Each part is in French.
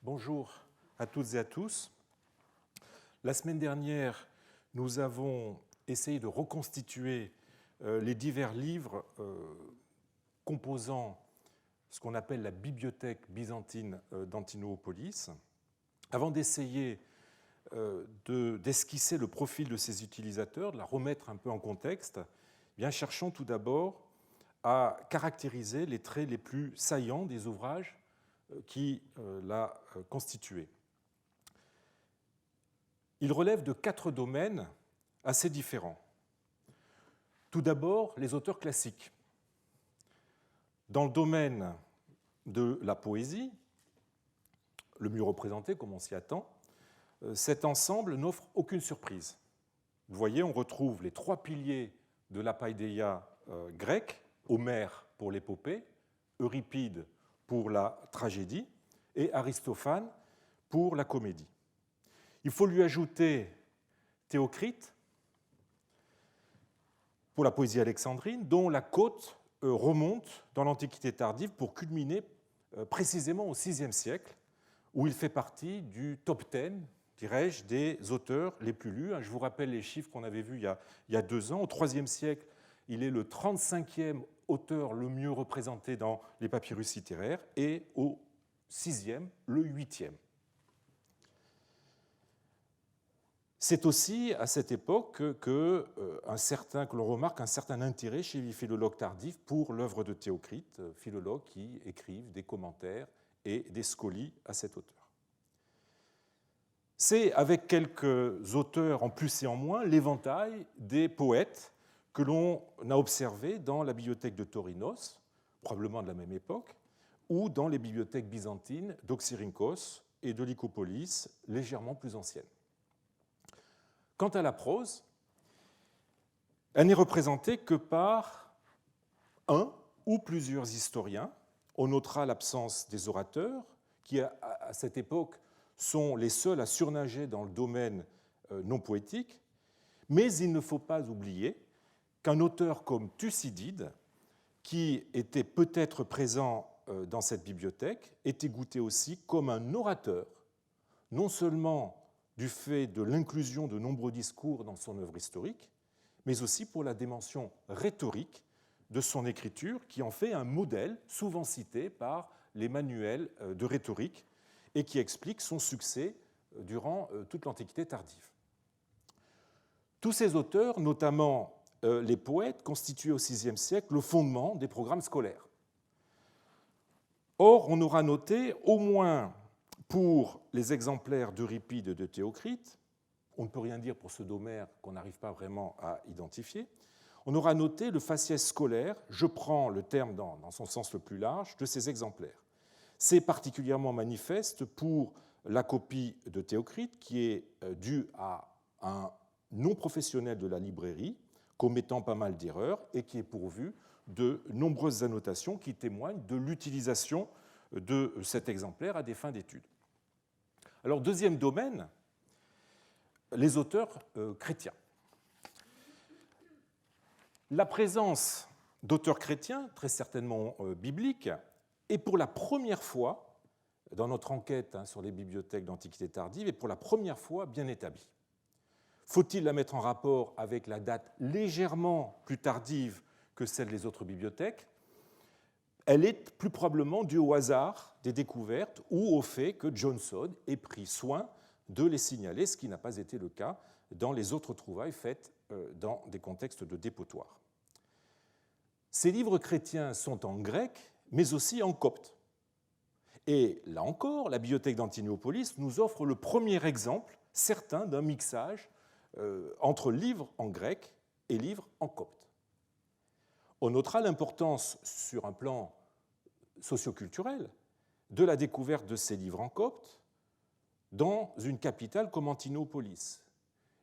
Bonjour à toutes et à tous. La semaine dernière, nous avons essayé de reconstituer les divers livres composant ce qu'on appelle la bibliothèque byzantine d'Antinopolis. Avant d'essayer d'esquisser le profil de ces utilisateurs, de la remettre un peu en contexte, bien, cherchons tout d'abord à caractériser les traits les plus saillants des ouvrages qui l'a constitué. Il relève de 4 domaines assez différents. Tout d'abord, les auteurs classiques. Dans le domaine de la poésie, le mieux représenté comme on s'y attend, cet ensemble n'offre aucune surprise. Vous voyez, on retrouve les 3 piliers de la paideia grecque, Homère pour l'épopée, Euripide pour la tragédie et Aristophane pour la comédie. Il faut lui ajouter Théocrite pour la poésie alexandrine, dont la cote remonte dans l'Antiquité tardive pour culminer précisément au VIe siècle, où il fait partie du top 10, dirais-je, des auteurs les plus lus. Je vous rappelle les chiffres qu'on avait vus il y a 2 ans. Au IIIe siècle, il est le 35e auteur le mieux représenté dans les papyrus littéraires, et au VIe, le 8e. C'est aussi à cette époque que l'on remarque un certain intérêt chez les philologues tardifs pour l'œuvre de Théocrite, philologues qui écrivent des commentaires et des scolies à cet auteur. C'est avec quelques auteurs en plus et en moins l'éventail des poètes que l'on a observé dans la bibliothèque de Torinos, probablement de la même époque, ou dans les bibliothèques byzantines d'Oxyrhynchos et de Lycopolis, légèrement plus anciennes. Quant à la prose, elle n'est représentée que par un ou plusieurs historiens. On notera l'absence des orateurs, qui à cette époque sont les seuls à surnager dans le domaine non poétique, mais il ne faut pas oublier qu'un auteur comme Thucydide, qui était peut-être présent dans cette bibliothèque, était goûté aussi comme un orateur, non seulement du fait de l'inclusion de nombreux discours dans son œuvre historique, mais aussi pour la dimension rhétorique de son écriture, qui en fait un modèle souvent cité par les manuels de rhétorique et qui explique son succès durant toute l'Antiquité tardive. Tous ces auteurs, notamment les poètes, constituaient au VIe siècle le fondement des programmes scolaires. Or, on aura noté au moins pour les exemplaires d'Euripide et de Théocrite, on ne peut rien dire pour ceux d'Homère qu'on n'arrive pas vraiment à identifier, on aura noté le faciès scolaire, je prends le terme dans son sens le plus large, de ces exemplaires. C'est particulièrement manifeste pour la copie de Théocrite, qui est due à un non-professionnel de la librairie, commettant pas mal d'erreurs, et qui est pourvue de nombreuses annotations qui témoignent de l'utilisation de cet exemplaire à des fins d'études. Alors, deuxième domaine, les auteurs chrétiens. La présence d'auteurs chrétiens, très certainement bibliques, est pour la première fois, dans notre enquête sur les bibliothèques d'Antiquité tardive, est pour la première fois bien établie. Faut-il la mettre en rapport avec la date légèrement plus tardive que celle des autres bibliothèques ? Elle est plus probablement due au hasard des découvertes ou au fait que Johnson ait pris soin de les signaler, ce qui n'a pas été le cas dans les autres trouvailles faites dans des contextes de dépotoir. Ces livres chrétiens sont en grec, mais aussi en copte. Et là encore, la bibliothèque d'Antinopolis nous offre le premier exemple certain d'un mixage entre livres en grec et livres en copte. On notera l'importance, sur un plan socioculturel, de la découverte de ces livres en copte dans une capitale comme Antinopolis.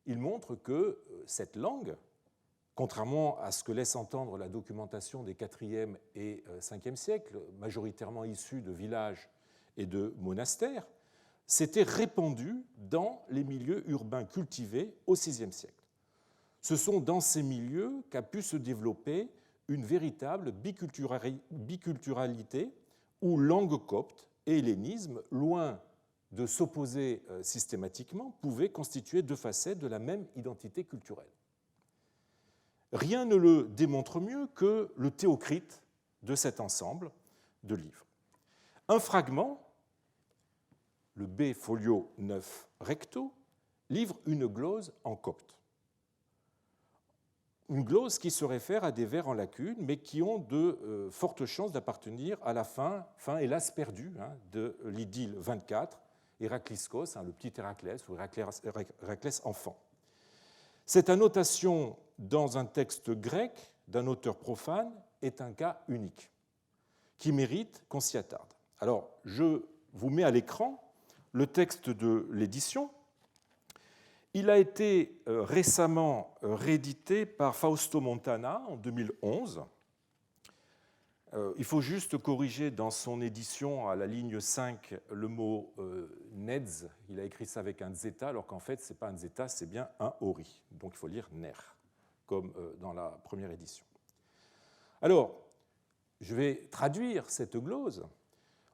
Il montre que cette langue, contrairement à ce que laisse entendre la documentation des IVe et Ve siècles, majoritairement issue de villages et de monastères, s'était répandue dans les milieux urbains cultivés au VIe siècle. Ce sont dans ces milieux qu'a pu se développer une véritable biculturalité où langue copte et hellénisme, loin de s'opposer systématiquement pouvaient constituer deux facettes de la même identité culturelle. Rien ne le démontre mieux que le théocrite de cet ensemble de livres. Un fragment, le B folio 9 recto, livre une glose en copte. Une glose qui se réfère à des vers en lacune, mais qui ont de fortes chances d'appartenir à la fin hélas perdue, de l'idylle 24, Héracliskos, le petit Héraclès ou Héraclès enfant. Cette annotation dans un texte grec d'un auteur profane est un cas unique qui mérite qu'on s'y attarde. Alors, je vous mets à l'écran le texte de l'édition. Il a été récemment réédité par Fausto Montana en 2011. Il faut juste corriger dans son édition à la ligne 5 le mot Nedz. Il a écrit ça avec un zeta, alors qu'en fait, ce n'est pas un zeta, c'est bien un ori. Donc il faut lire ner, comme dans la première édition. Alors, je vais traduire cette glose.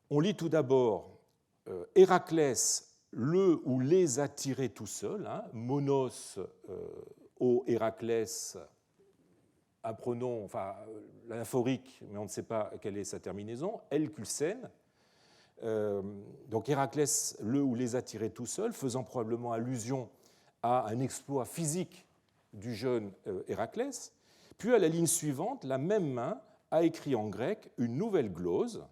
On lit tout d'abord Héraclès, le ou les a tirés tout seul, monos au Héraclès, un pronom, l'anaphorique, mais on ne sait pas quelle est sa terminaison, Elkulsen. Donc Héraclès, le ou les a tirés tout seul, faisant probablement allusion à un exploit physique du jeune Héraclès. Puis à la ligne suivante, la même main a écrit en grec une nouvelle glose.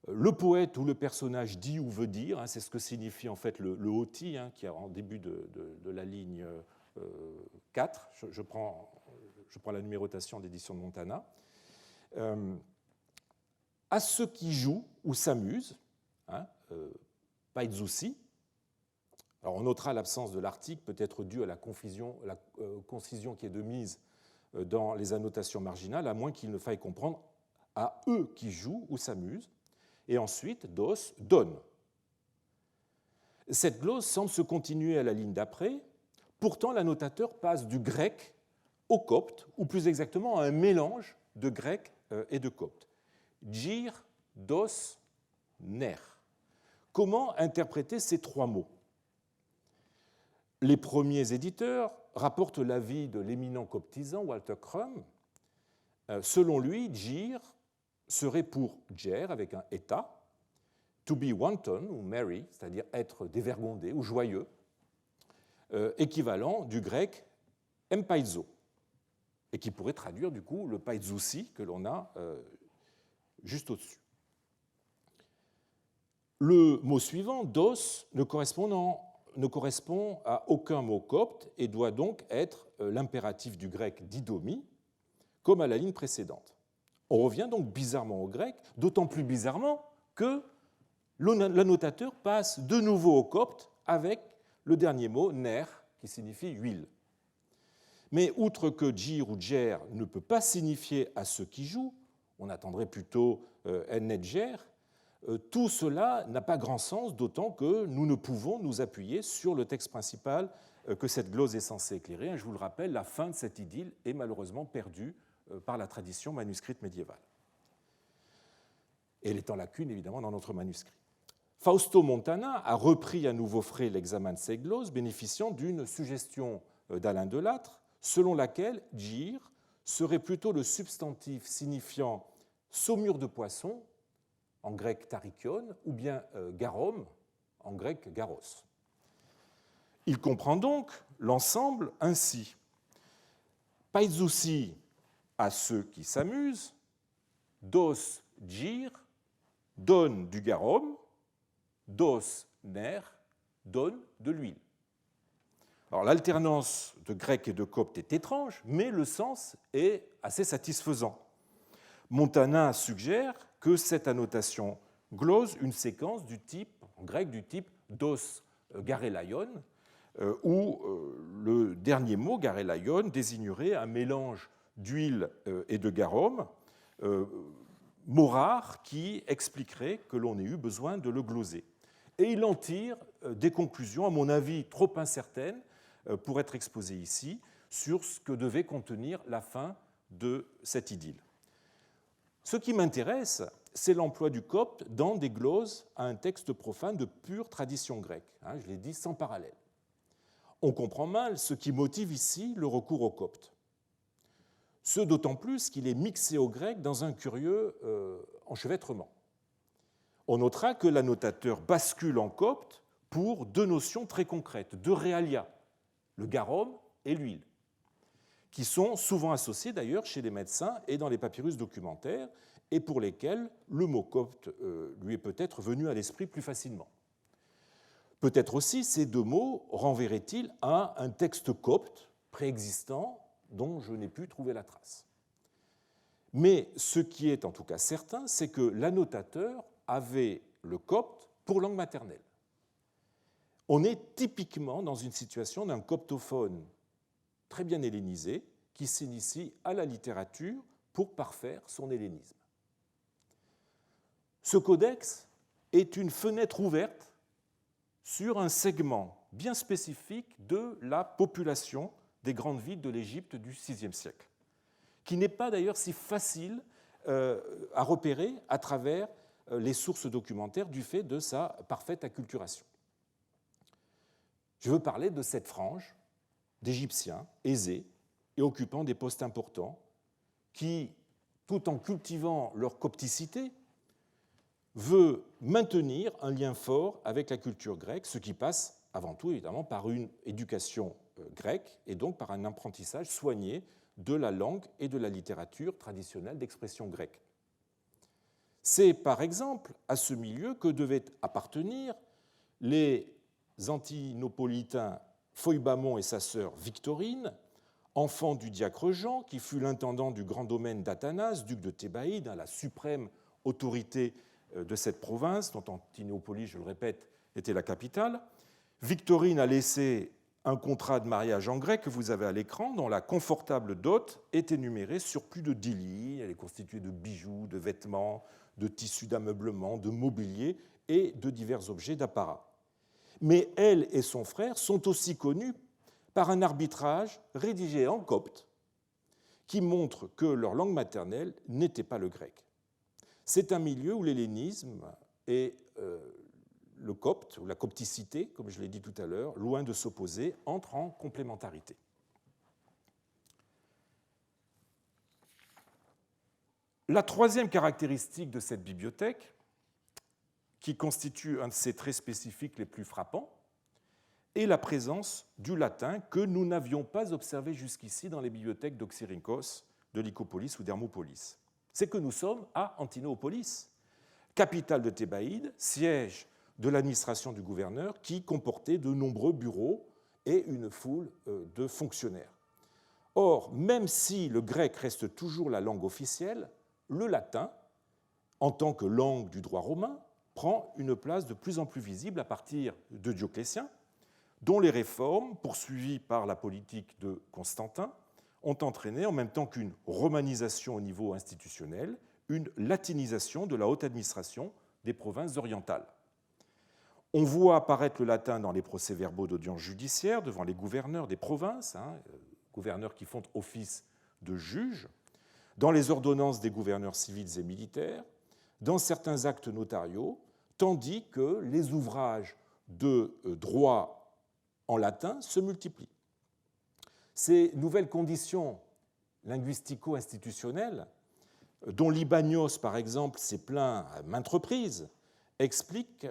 Le poète ou le personnage dit ou veut dire, c'est ce que signifie en fait le hoti, qui est en début de la ligne 4. Je prends la numérotation d'édition de Montana. À ceux qui jouent ou s'amusent, paidzusi. Alors on notera l'absence de l'article, peut-être due à la concision qui est de mise dans les annotations marginales, à moins qu'il ne faille comprendre à eux qui jouent ou s'amusent. Et ensuite, dos, donne. Cette glose semble se continuer à la ligne d'après. Pourtant, l'annotateur passe du grec au copte, ou plus exactement à un mélange de grec et de copte. Gir, dos, ner. Comment interpréter ces trois mots ? Les premiers éditeurs rapportent l'avis de l'éminent coptisant Walter Crum. Selon lui, gir serait pour ger avec un eta, to be wanton ou merry, c'est-à-dire être dévergondé ou joyeux, équivalent du grec empaizo, et qui pourrait traduire du coup le paizousi que l'on a juste au-dessus. Le mot suivant, dos, ne correspond à aucun mot copte et doit donc être l'impératif du grec didomi, comme à la ligne précédente. On revient donc bizarrement au grec, d'autant plus bizarrement que l'annotateur passe de nouveau au copte avec le dernier mot, ner, qui signifie huile. Mais outre que gir ou ger ne peut pas signifier à ceux qui jouent, on attendrait plutôt ennedger, tout cela n'a pas grand sens, d'autant que nous ne pouvons nous appuyer sur le texte principal que cette glose est censée éclairer. Je vous le rappelle, la fin de cette idylle est malheureusement perdue par la tradition manuscrite médiévale. Et elle est en lacune, évidemment, dans notre manuscrit. Fausto Montana a repris à nouveau frais l'examen de ces gloses, bénéficiant d'une suggestion d'Alain Delattre, selon laquelle gir serait plutôt le substantif signifiant saumure de poisson, en grec tarikion, ou bien garom, en grec garos. Il comprend donc l'ensemble ainsi. Paizousi à ceux qui s'amusent, dos gir, donne du garum, dos ner, donne de l'huile. Alors l'alternance de grec et de copte est étrange, mais le sens est assez satisfaisant. Montana suggère que cette annotation glose une séquence du type, en grec du type dos garelaion, où le dernier mot, garelaion, désignerait un mélange d'huile et de garum, mot rare qui expliquerait que l'on ait eu besoin de le gloser. Et il en tire des conclusions, à mon avis, trop incertaines pour être exposées ici, sur ce que devait contenir la fin de cette idylle. Ce qui m'intéresse, c'est l'emploi du copte dans des gloses à un texte profane de pure tradition grecque, je l'ai dit, sans parallèle. On comprend mal ce qui motive ici le recours au copte. Ce d'autant plus qu'il est mixé au grec dans un curieux enchevêtrement. On notera que l'annotateur bascule en copte pour deux notions très concrètes, deux réalia, le garum et l'huile, qui sont souvent associés d'ailleurs chez les médecins et dans les papyrus documentaires, et pour lesquels le mot copte lui est peut-être venu à l'esprit plus facilement. Peut-être aussi ces deux mots renverraient-ils à un texte copte préexistant dont je n'ai pu trouver la trace. Mais ce qui est en tout cas certain, c'est que l'annotateur avait le copte pour langue maternelle. On est typiquement dans une situation d'un coptophone très bien hellénisé qui s'initie à la littérature pour parfaire son hellénisme. Ce codex est une fenêtre ouverte sur un segment bien spécifique de la population des grandes villes de l'Égypte du VIe siècle, qui n'est pas d'ailleurs si facile à repérer à travers les sources documentaires du fait de sa parfaite acculturation. Je veux parler de cette frange d'Égyptiens aisés et occupant des postes importants qui, tout en cultivant leur copticité, veut maintenir un lien fort avec la culture grecque, ce qui passe avant tout évidemment par une éducation grecque et donc par un apprentissage soigné de la langue et de la littérature traditionnelle d'expression grecque. C'est par exemple à ce milieu que devaient appartenir les Antinopolitains Phoibamon et sa sœur Victorine, enfant du diacre Jean, qui fut l'intendant du grand domaine d'Athanase, duc de Thébaïde, la suprême autorité de cette province, dont Antinopolis, je le répète, était la capitale. Victorine a laissé un contrat de mariage en grec que vous avez à l'écran, dont la confortable dot est énumérée sur plus de 10 lignes. Elle est constituée de bijoux, de vêtements, de tissus d'ameublement, de mobilier et de divers objets d'apparat. Mais elle et son frère sont aussi connus par un arbitrage rédigé en copte qui montre que leur langue maternelle n'était pas le grec. C'est un milieu où l'hellénisme et le copte, ou la copticité, comme je l'ai dit tout à l'heure, loin de s'opposer, entrent en complémentarité. La troisième caractéristique de cette bibliothèque, qui constitue un de ses traits spécifiques les plus frappants, est la présence du latin que nous n'avions pas observé jusqu'ici dans les bibliothèques d'Oxyrhynchos, de Lycopolis ou d'Hermopolis. C'est que nous sommes à Antinopolis, capitale de Thébaïde, siège de l'administration du gouverneur, qui comportait de nombreux bureaux et une foule de fonctionnaires. Or, même si le grec reste toujours la langue officielle, le latin, en tant que langue du droit romain, prend une place de plus en plus visible à partir de Dioclétien, dont les réformes, poursuivies par la politique de Constantin, ont entraîné, en même temps qu'une romanisation au niveau institutionnel, une latinisation de la haute administration des provinces orientales. On voit apparaître le latin dans les procès-verbaux d'audience judiciaire devant les gouverneurs des provinces, gouverneurs qui font office de juges, dans les ordonnances des gouverneurs civils et militaires, dans certains actes notariaux, tandis que les ouvrages de droit en latin se multiplient. Ces nouvelles conditions linguistico-institutionnelles, dont Libanios, par exemple, s'est plaint à maintes reprises, expliquent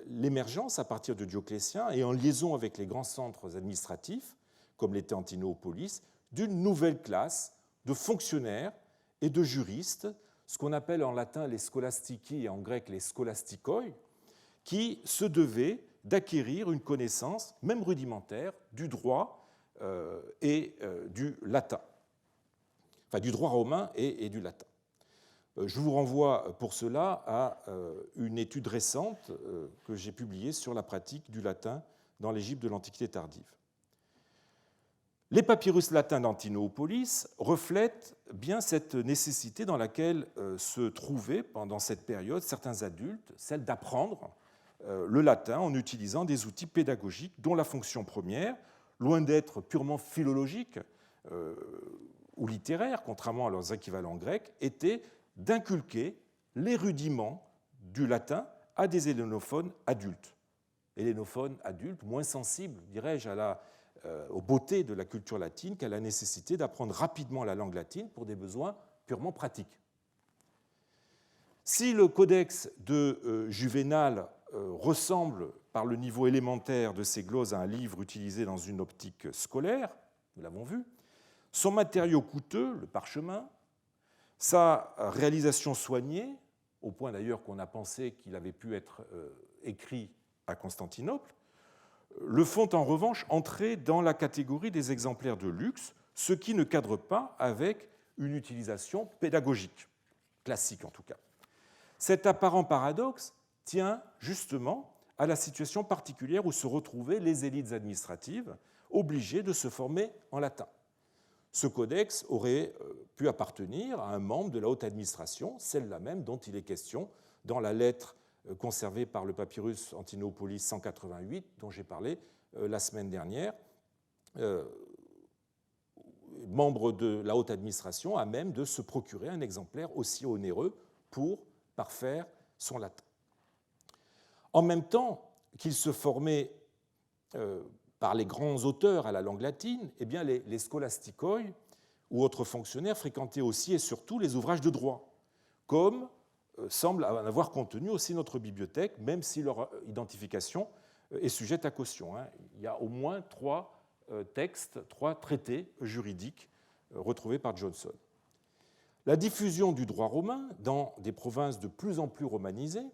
l'émergence à partir de Dioclétien et en liaison avec les grands centres administratifs, comme l'était Antinopolis, d'une nouvelle classe de fonctionnaires et de juristes, ce qu'on appelle en latin les scholastici et en grec les scholastikoi, qui se devaient d'acquérir une connaissance, même rudimentaire, du droit et du latin, enfin du droit romain et du latin. Je vous renvoie pour cela à une étude récente que j'ai publiée sur la pratique du latin dans l'Égypte de l'Antiquité tardive. Les papyrus latins d'Antinopolis reflètent bien cette nécessité dans laquelle se trouvaient pendant cette période certains adultes, celle d'apprendre le latin en utilisant des outils pédagogiques dont la fonction première, loin d'être purement philologique ou littéraire, contrairement à leurs équivalents grecs, était d'inculquer les rudiments du latin à des hellénophones adultes. Hellénophones adultes, moins sensibles, dirais-je, aux beautés de la culture latine qu'à la nécessité d'apprendre rapidement la langue latine pour des besoins purement pratiques. Si le codex de Juvénal ressemble par le niveau élémentaire de ses glosses à un livre utilisé dans une optique scolaire, nous l'avons vu, son matériau coûteux, le parchemin, sa réalisation soignée, au point d'ailleurs qu'on a pensé qu'il avait pu être écrit à Constantinople, le font en revanche entrer dans la catégorie des exemplaires de luxe, ce qui ne cadre pas avec une utilisation pédagogique, classique en tout cas. Cet apparent paradoxe tient justement à la situation particulière où se retrouvaient les élites administratives obligées de se former en latin. Ce codex aurait pu appartenir à un membre de la haute administration, celle-là même dont il est question dans la lettre conservée par le papyrus Antinopolis 188, dont j'ai parlé la semaine dernière, membre de la haute administration à même de se procurer un exemplaire aussi onéreux pour parfaire son latin. En même temps qu'il se formait par les grands auteurs à la langue latine, eh bien les scholasticoi ou autres fonctionnaires fréquentaient aussi et surtout les ouvrages de droit, comme semble en avoir contenu aussi notre bibliothèque, même si leur identification est sujette à caution. Il y a au moins 3 textes, 3 traités juridiques retrouvés par Johnson. La diffusion du droit romain dans des provinces de plus en plus romanisées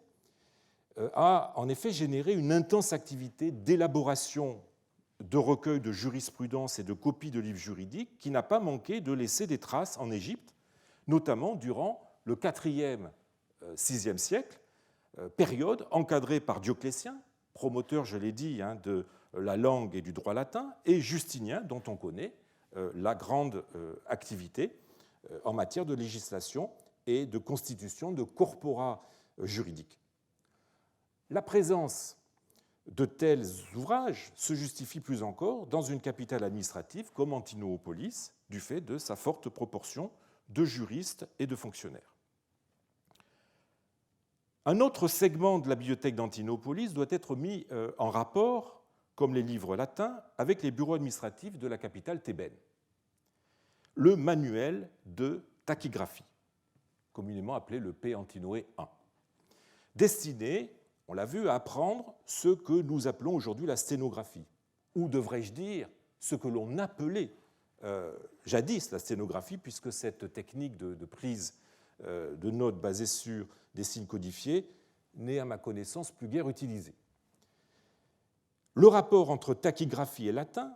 a en effet généré une intense activité d'élaboration de recueils de jurisprudence et de copies de livres juridiques qui n'a pas manqué de laisser des traces en Égypte, notamment durant le 4e, 6e siècle, période encadrée par Dioclétien, promoteur, je l'ai dit, de la langue et du droit latin, et Justinien, dont on connaît la grande activité en matière de législation et de constitution de corpora juridiques. La présence de tels ouvrages se justifie plus encore dans une capitale administrative comme Antinopolis, du fait de sa forte proportion de juristes et de fonctionnaires. Un autre segment de la bibliothèque d'Antinopolis doit être mis en rapport, comme les livres latins, avec les bureaux administratifs de la capitale thébaine. Le manuel de tachygraphie, communément appelé le P. Antinoé I, destiné, on l'a vu, à apprendre ce que nous appelons aujourd'hui la sténographie, ou devrais-je dire ce que l'on appelait jadis la sténographie, puisque cette technique de prise de notes basée sur des signes codifiés n'est, à ma connaissance, plus guère utilisée. Le rapport entre tachygraphie et latin,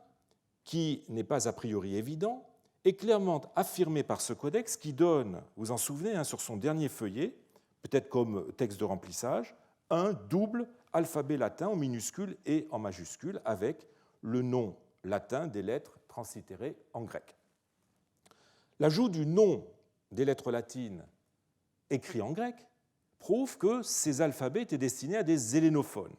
qui n'est pas a priori évident, est clairement affirmé par ce codex qui donne, vous en souvenez, sur son dernier feuillet, peut-être comme texte de remplissage, un double alphabet latin en minuscules et en majuscules avec le nom latin des lettres translittérées en grec. L'ajout du nom des lettres latines écrites en grec prouve que ces alphabets étaient destinés à des hellénophones.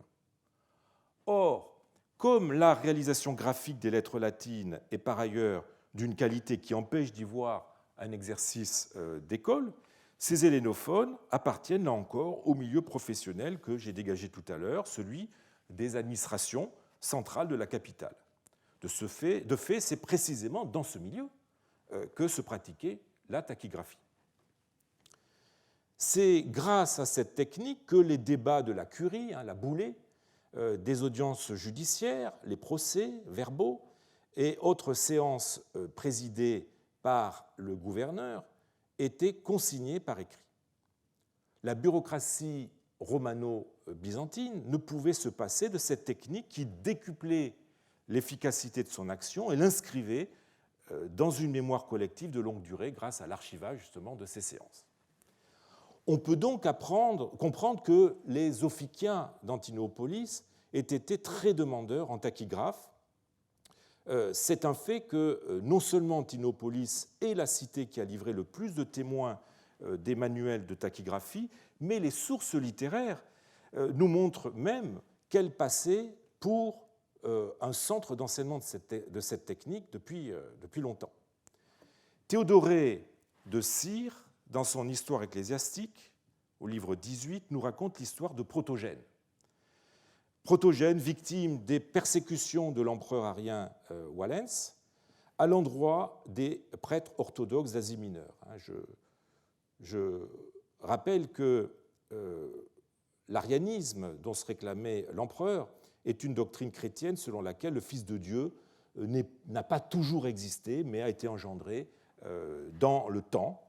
Or, comme la réalisation graphique des lettres latines est par ailleurs d'une qualité qui empêche d'y voir un exercice d'école, ces hellénophones appartiennent là encore au milieu professionnel que j'ai dégagé tout à l'heure, celui des administrations centrales de la capitale. De fait, c'est précisément dans ce milieu que se pratiquait la tachygraphie. C'est grâce à cette technique que les débats de la curie, la boulée, des audiences judiciaires, les procès verbaux et autres séances présidées par le gouverneur étaient consignés par écrit. La bureaucratie romano-byzantine ne pouvait se passer de cette technique qui décuplait l'efficacité de son action et l'inscrivait dans une mémoire collective de longue durée grâce à l'archivage justement de ces séances. On peut donc comprendre que les Ophikiens d'Antinopolis aient été très demandeurs en tachygraphe. C'est un fait que non seulement Antinopolis est la cité qui a livré le plus de témoins des manuels de tachygraphie, mais les sources littéraires nous montrent même qu'elle passait pour un centre d'enseignement de cette technique depuis longtemps. Théodoré de Cire, dans son Histoire ecclésiastique, au livre 18, nous raconte l'histoire de Protogène. Protogène, victime des persécutions de l'empereur arien Valens, à l'endroit des prêtres orthodoxes d'Asie mineure. Je rappelle que l'arianisme dont se réclamait l'empereur est une doctrine chrétienne selon laquelle le Fils de Dieu n'a pas toujours existé, mais a été engendré dans le temps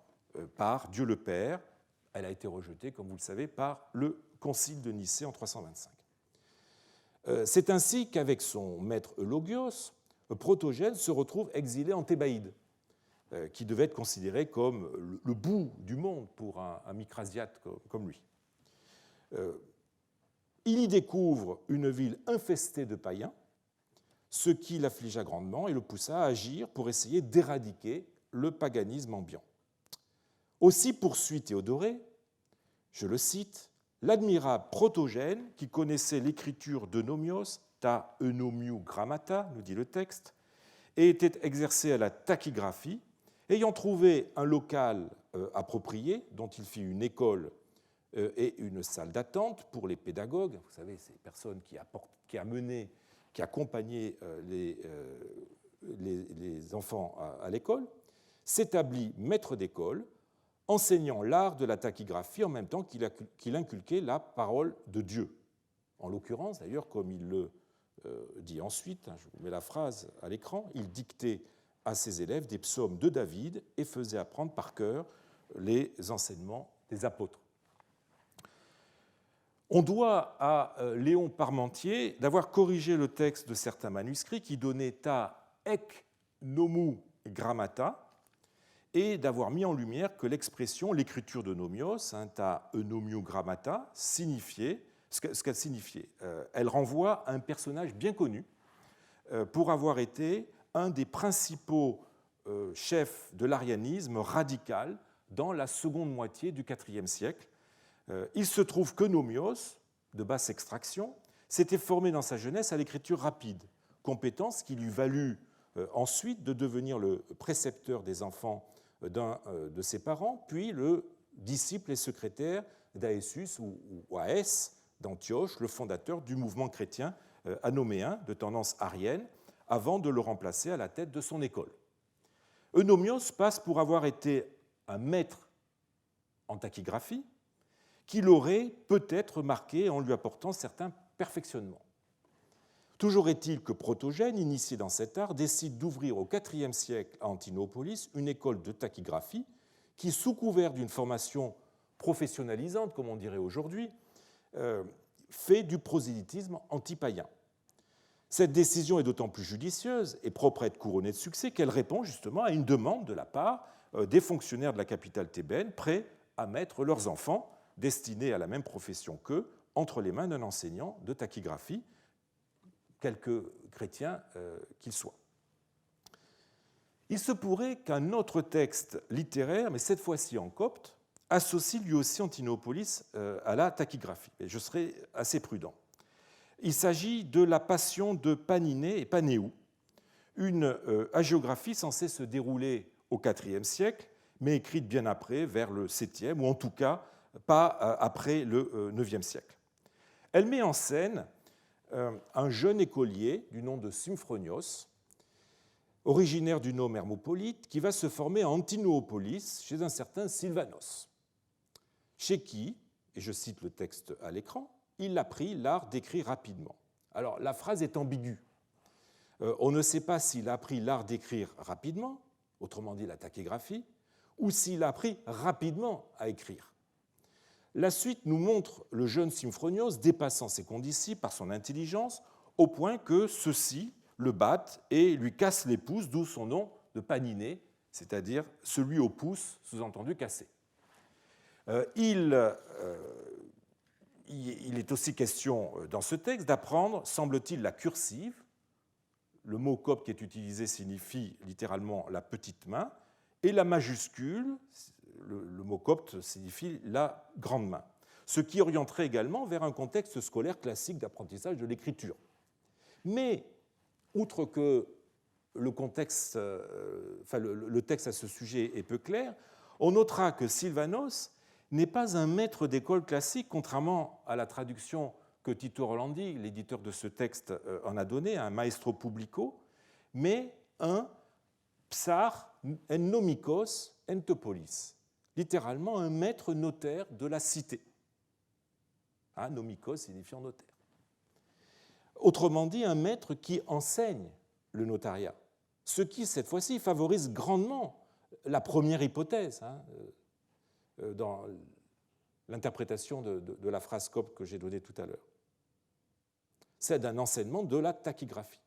par Dieu le Père. Elle a été rejetée, comme vous le savez, par le Concile de Nicée en 325. C'est ainsi qu'avec son maître Eulogios, Protogène se retrouve exilé en Thébaïde, qui devait être considéré comme le bout du monde pour un micrasiate comme lui. Il y découvre une ville infestée de païens, ce qui l'affligea grandement et le poussa à agir pour essayer d'éradiquer le paganisme ambiant. Aussi poursuit Théodoré, je le cite, « L'admirable Protogène, qui connaissait l'écriture de Nomios, ta eunomiou grammata, nous dit le texte, et était exercé à la tachygraphie, ayant trouvé un local approprié, dont il fit une école et une salle d'attente pour les pédagogues, vous savez, ces personnes qui accompagnaient les enfants à l'école, s'établit maître d'école, enseignant l'art de la tachygraphie en même temps qu'il inculquait la parole de Dieu. En l'occurrence, d'ailleurs, comme il le dit ensuite, je vous mets la phrase à l'écran, il dictait à ses élèves des psaumes de David et faisait apprendre par cœur les enseignements des apôtres. On doit à Léon Parmentier d'avoir corrigé le texte de certains manuscrits qui donnaient ta ek nomou grammata et d'avoir mis en lumière que l'expression, l'écriture de Nomios, ta eunomiou grammata, signifiait ce qu'elle signifiait. Elle renvoie à un personnage bien connu pour avoir été un des principaux chefs de l'arianisme radical dans la seconde moitié du IVe siècle. Il se trouve que Nomios, de basse extraction, s'était formé dans sa jeunesse à l'écriture rapide, compétence qui lui valut ensuite de devenir le précepteur des enfants d'un de ses parents, puis le disciple et secrétaire d'Aesus ou Aès d'Antioche, le fondateur du mouvement chrétien anoméen de tendance arienne, avant de le remplacer à la tête de son école. Eunomios passe pour avoir été un maître en tachygraphie qui l'aurait peut-être marqué en lui apportant certains perfectionnements. Toujours est-il que Protogène, initié dans cet art, décide d'ouvrir au IVe siècle à Antinopolis une école de tachygraphie qui, sous couvert d'une formation professionnalisante, comme on dirait aujourd'hui, fait du prosélytisme anti-païen. Cette décision est d'autant plus judicieuse et propre à être couronnée de succès qu'elle répond justement à une demande de la part des fonctionnaires de la capitale thébaine prêts à mettre leurs enfants, destinés à la même profession qu'eux, entre les mains d'un enseignant de tachygraphie, quelque chrétien qu'il soit. Il se pourrait qu'un autre texte littéraire, mais cette fois-ci en copte, associe lui aussi Antinopolis à la tachygraphie. Et je serai assez prudent. Il s'agit de la Passion de Paniné et Panéou, une hagiographie censée se dérouler au IVe siècle, mais écrite bien après, vers le 7e, ou en tout cas pas après le IXe siècle. Elle met en scène un jeune écolier du nom de Symphonios, originaire du nome hermopolite, qui va se former à Antinopolis chez un certain Sylvanos, chez qui, et je cite le texte à l'écran, il apprit l'art d'écrire rapidement. Alors, la phrase est ambiguë. On ne sait pas s'il a appris l'art d'écrire rapidement, autrement dit la tachygraphie, ou s'il a appris rapidement à écrire. La suite nous montre le jeune Symphonios dépassant ses condisciples par son intelligence, au point que ceux-ci le battent et lui cassent les pouces, d'où son nom de Paniné, c'est-à-dire celui au pouce, sous-entendu cassé. Il est aussi question dans ce texte d'apprendre, semble-t-il, la cursive. Le mot copte qui est utilisé signifie littéralement la petite main, et la majuscule, le mot copte signifie la grande main, ce qui orienterait également vers un contexte scolaire classique d'apprentissage de l'écriture. Mais, outre que le texte à ce sujet est peu clair, on notera que Sylvanos n'est pas un maître d'école classique, contrairement à la traduction que Tito Rolandi, l'éditeur de ce texte, en a donné, un maestro publico, mais un psar en nomikos entopolis, littéralement un maître notaire de la cité. Nomikos signifiant notaire. Autrement dit, un maître qui enseigne le notariat, ce qui, cette fois-ci, favorise grandement la première hypothèse dans l'interprétation de la phrase scope que j'ai donnée tout à l'heure. C'est d'un enseignement de la tachygraphie.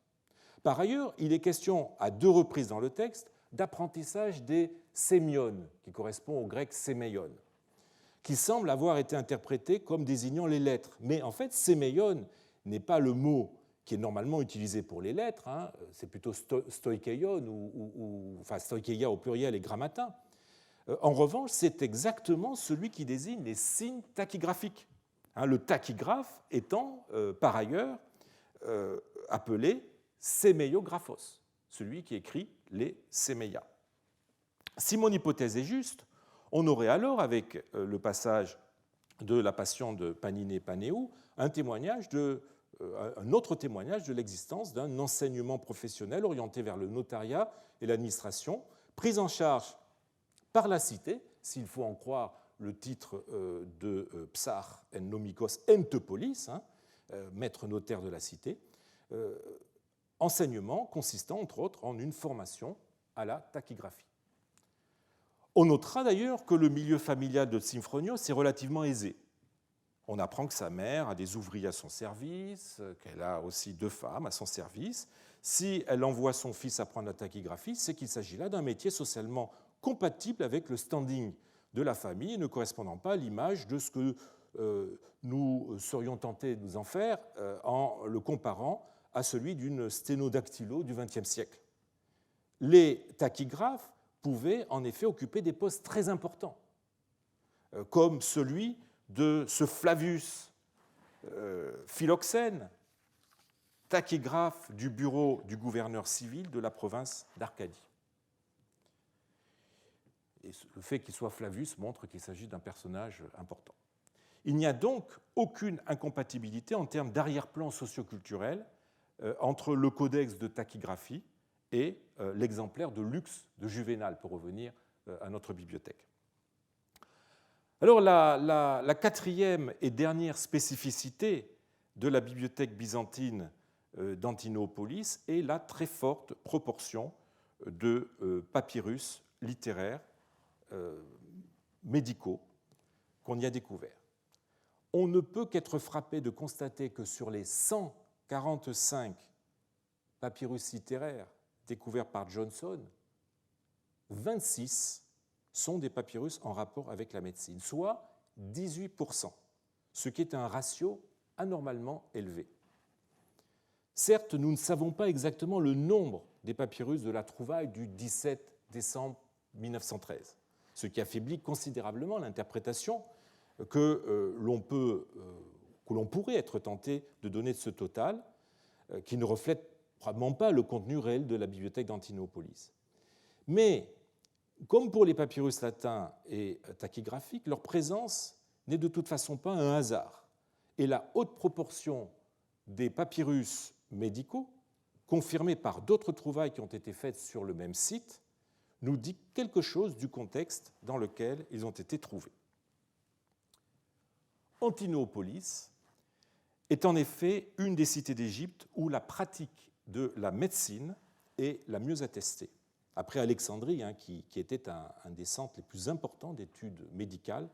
Par ailleurs, il est question à 2 reprises dans le texte d'apprentissage des sémiones, qui correspond au grec sémeion, qui semble avoir été interprété comme désignant les lettres. Mais en fait, sémeion n'est pas le mot qui est normalement utilisé pour les lettres, c'est plutôt stoikeion, enfin stoikeia au pluriel et grammatin. En revanche, c'est exactement celui qui désigne les signes tachygraphiques, le tachygraphe étant par ailleurs appelé sémeiographos, celui qui écrit les sémeias. Si mon hypothèse est juste, on aurait alors, avec le passage de la Passion de Paniné Panéou, un autre témoignage de l'existence d'un enseignement professionnel orienté vers le notariat et l'administration, pris en charge par la cité, s'il faut en croire le titre de Psar en nomikos entopolis, maître notaire de la cité, enseignement consistant entre autres en une formation à la tachygraphie. On notera d'ailleurs que le milieu familial de Symphonios est relativement aisé. On apprend que sa mère a des ouvriers à son service, qu'elle a aussi 2 femmes à son service. Si elle envoie son fils apprendre la tachygraphie, c'est qu'il s'agit là d'un métier socialement compatible avec le standing de la famille, ne correspondant pas à l'image de ce que nous serions tentés de nous en faire en le comparant à celui d'une sténodactylo du XXe siècle. Les tachygraphes pouvaient en effet occuper des postes très importants, comme celui de ce Flavius Philoxène, tachygraphe du bureau du gouverneur civil de la province d'Arcadie. Et le fait qu'il soit Flavius montre qu'il s'agit d'un personnage important. Il n'y a donc aucune incompatibilité en termes d'arrière-plan socioculturel entre le codex de tachygraphie et l'exemplaire de luxe de Juvénal, pour revenir à notre bibliothèque. Alors la 4e et dernière spécificité de la bibliothèque byzantine d'Antinopolis est la très forte proportion de papyrus littéraires médicaux qu'on y a découverts. On ne peut qu'être frappé de constater que sur les 145 papyrus littéraires découverts par Johnson, 26 sont des papyrus en rapport avec la médecine, soit 18%, ce qui est un ratio anormalement élevé. Certes, nous ne savons pas exactement le nombre des papyrus de la trouvaille du 17 décembre 1913, ce qui affaiblit considérablement l'interprétation que l'on pourrait être tenté de donner de ce total, qui ne reflète probablement pas le contenu réel de la bibliothèque d'Antinopolis. Mais, comme pour les papyrus latins et tachygraphiques, leur présence n'est de toute façon pas un hasard. Et la haute proportion des papyrus médicaux, confirmée par d'autres trouvailles qui ont été faites sur le même site, nous dit quelque chose du contexte dans lequel ils ont été trouvés. Antinopolis est en effet une des cités d'Égypte où la pratique de la médecine est la mieux attestée. Après Alexandrie, qui était un des centres les plus importants d'études médicales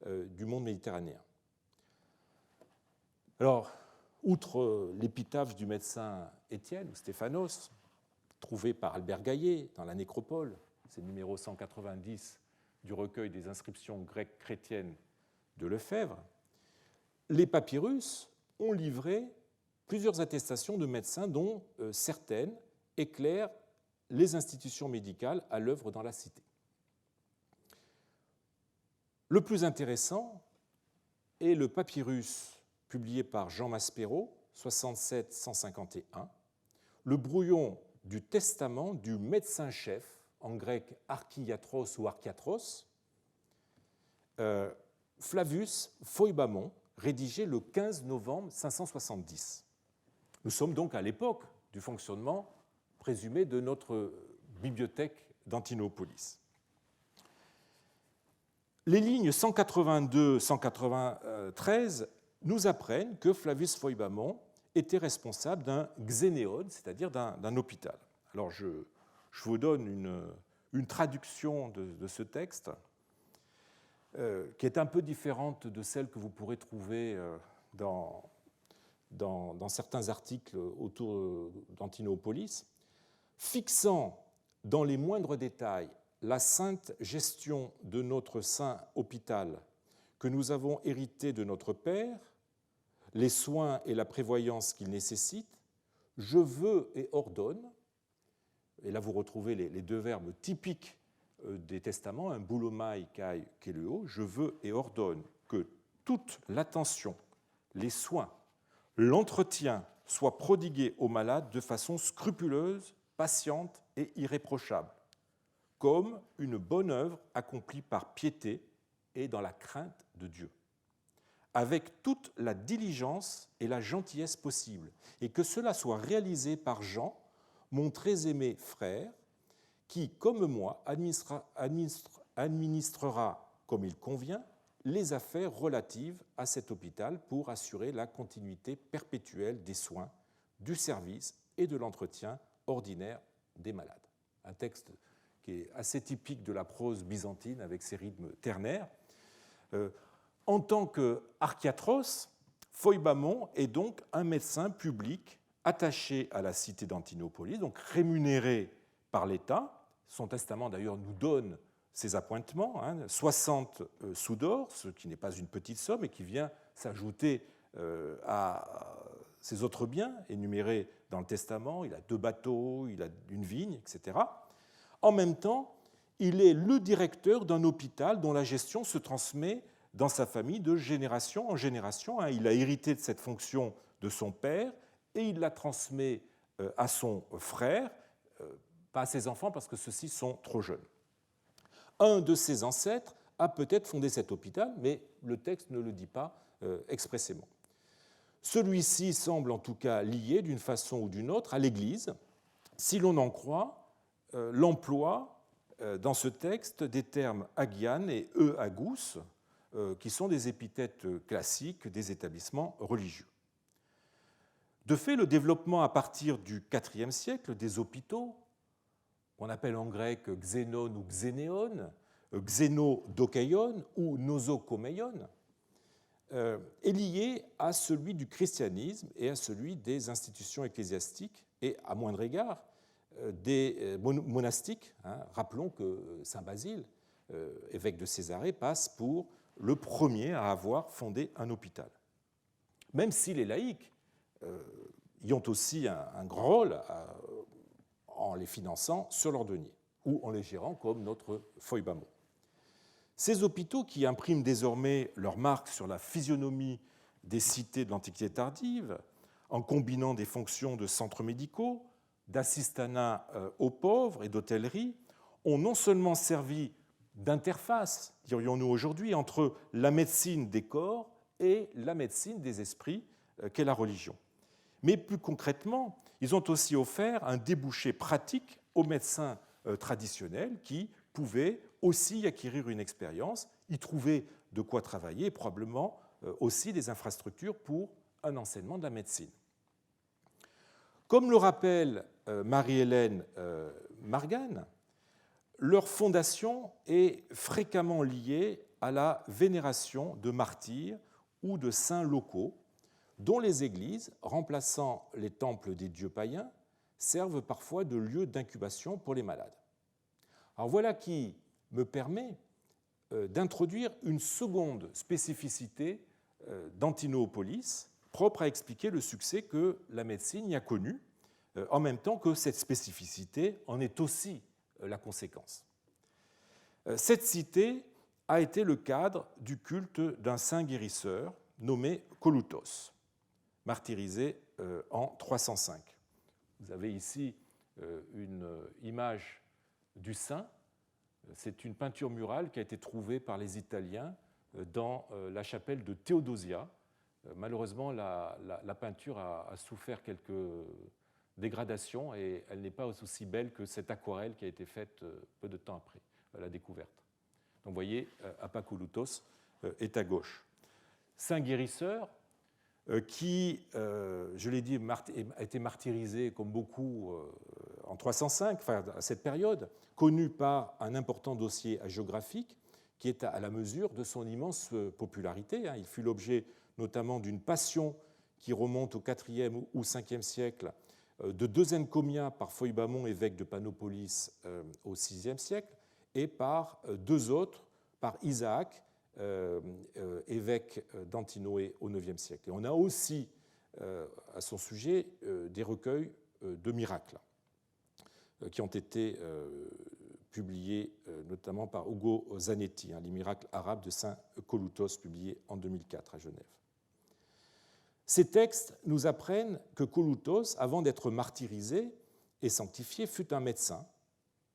du monde méditerranéen. Alors, outre l'épitaphe du médecin Étienne, ou Stéphanos, trouvé par Albert Gaillet dans la Nécropole, c'est le numéro 190 du recueil des inscriptions grecques chrétiennes de Lefebvre, les papyrus ont livré plusieurs attestations de médecins dont certaines éclairent les institutions médicales à l'œuvre dans la cité. Le plus intéressant est le papyrus publié par Jean Maspero, 67-151, le brouillon du testament du médecin-chef, en grec archiatros ou archiatros, Flavius Phoibamon, rédigé le 15 novembre 570. Nous sommes donc à l'époque du fonctionnement présumé de notre bibliothèque d'Antinopolis. Les lignes 182-193 nous apprennent que Flavius Phoibamon était responsable d'un xénéon, c'est-à-dire d'un hôpital. Alors je vous donne une traduction de ce texte qui est un peu différente de celle que vous pourrez trouver dans certains articles autour d'Antinopolis. Fixant dans les moindres détails la sainte gestion de notre saint hôpital que nous avons hérité de notre Père, les soins et la prévoyance qu'il nécessite, je veux et ordonne, et là vous retrouvez les deux verbes typiques des testaments, un boulomai kai keleo, je veux et ordonne que toute l'attention, les soins, l'entretien soient prodigués aux malades de façon scrupuleuse, patiente et irréprochable, comme une bonne œuvre accomplie par piété et dans la crainte de Dieu, avec toute la diligence et la gentillesse possible, et que cela soit réalisé par Jean, mon très aimé frère, qui, comme moi, administrera, comme il convient, les affaires relatives à cet hôpital pour assurer la continuité perpétuelle des soins, du service et de l'entretien ordinaire des malades. Un texte qui est assez typique de la prose byzantine avec ses rythmes ternaires. En tant qu'archiatros, Phoibamon est donc un médecin public attaché à la cité d'Antinopolis, donc rémunéré par l'État. Son testament, d'ailleurs, nous donne ses appointements, 60 sous d'or, ce qui n'est pas une petite somme et qui vient s'ajouter à ses autres biens énumérés dans le testament. Il a 2 bateaux, il a une vigne, etc. En même temps, il est le directeur d'un hôpital dont la gestion se transmet dans sa famille de génération en génération. Il a hérité de cette fonction de son père et il la transmet à son frère, pas à ses enfants parce que ceux-ci sont trop jeunes. Un de ses ancêtres a peut-être fondé cet hôpital, mais le texte ne le dit pas expressément. Celui-ci semble en tout cas lié d'une façon ou d'une autre à l'Église, si l'on en croit l'emploi dans ce texte des termes agian et agus, qui sont des épithètes classiques des établissements religieux. De fait, le développement à partir du IVe siècle des hôpitaux, qu'on appelle en grec xénon ou xénéon, xénodokeion ou nosokomeion, est lié à celui du christianisme et à celui des institutions ecclésiastiques et, à moindre égard, des monastiques. Rappelons que saint Basile, évêque de Césarée, passe pour le premier à avoir fondé un hôpital. Même si les laïcs y ont aussi un grand rôle en les finançant sur leur denier ou en les gérant comme notre Phoibamon. Ces hôpitaux qui impriment désormais leur marque sur la physionomie des cités de l'Antiquité tardive, en combinant des fonctions de centres médicaux, d'assistanat aux pauvres et d'hôtellerie, ont non seulement servi d'interface, dirions-nous aujourd'hui, entre la médecine des corps et la médecine des esprits qu'est la religion. Mais plus concrètement, ils ont aussi offert un débouché pratique aux médecins traditionnels qui pouvaient aussi y acquérir une expérience, y trouver de quoi travailler et probablement aussi des infrastructures pour un enseignement de la médecine. Comme le rappelle Marie-Hélène Margan, leur fondation est fréquemment liée à la vénération de martyrs ou de saints locaux, dont les églises, remplaçant les temples des dieux païens, servent parfois de lieu d'incubation pour les malades. Alors voilà qui me permet d'introduire une seconde spécificité d'Antinopolis, propre à expliquer le succès que la médecine y a connu, en même temps que cette spécificité en est aussi la conséquence. Cette cité a été le cadre du culte d'un saint guérisseur nommé Kolutos, martyrisé en 305. Vous avez ici une image du saint. C'est une peinture murale qui a été trouvée par les Italiens dans la chapelle de Théodosia. Malheureusement, la peinture a souffert quelques dégradations et elle n'est pas aussi belle que cette aquarelle qui a été faite peu de temps après la découverte. Donc vous voyez, Apakouloutos est à gauche. Saint guérisseur qui, je l'ai dit, a été martyrisé comme beaucoup en 305, enfin, à cette période, connu par un important dossier hagiographique qui est à la mesure de son immense popularité. Il fut l'objet notamment d'une passion qui remonte au IVe ou Ve siècle de deux encomiats par Phoibamon, évêque de Panopolis, au VIe siècle, et par deux autres, par Isaac, évêque d'Antinoé au IXe siècle. Et on a aussi à son sujet des recueils de miracles qui ont été publiés notamment par Ugo Zanetti, les miracles arabes de Saint Koloutos, publiés en 2004 à Genève. Ces textes nous apprennent que Koloutos, avant d'être martyrisé et sanctifié, fut un médecin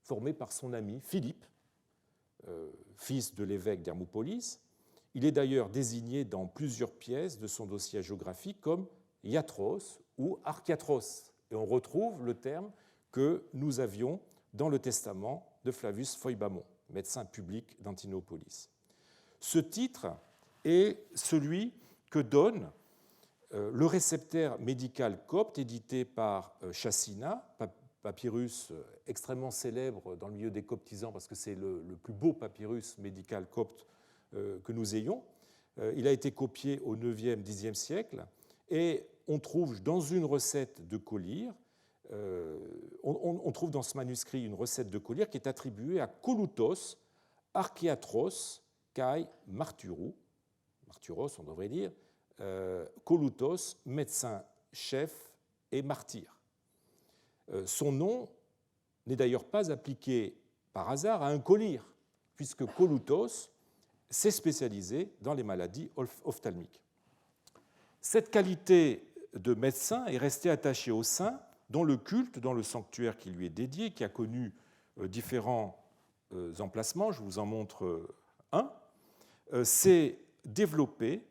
formé par son ami Philippe, fils de l'évêque d'Hermopolis. Il est d'ailleurs désigné dans plusieurs pièces de son dossier géographique comme Iatros ou Archiatros. Et on retrouve le terme que nous avions dans le testament de Flavius Phoibamon, médecin public d'Antinopolis. Ce titre est celui que donne le réceptaire médical copte édité par Chassina, papyrus extrêmement célèbre dans le milieu des coptisans parce que c'est le plus beau papyrus médical copte que nous ayons. Il a été copié au IXe, Xe siècle et on trouve dans une recette de collyre, on trouve dans ce manuscrit une recette de collyre qui est attribuée à Koloutos, Archiatros, Kai Marturos, on devrait dire, Koloutos, médecin chef et martyr. Son nom n'est d'ailleurs pas appliqué par hasard à un collyre, puisque Koloutos s'est spécialisé dans les maladies ophtalmiques. Cette qualité de médecin est restée attachée au saint, dont le culte dans le sanctuaire qui lui est dédié, qui a connu différents emplacements, je vous en montre un, s'est développé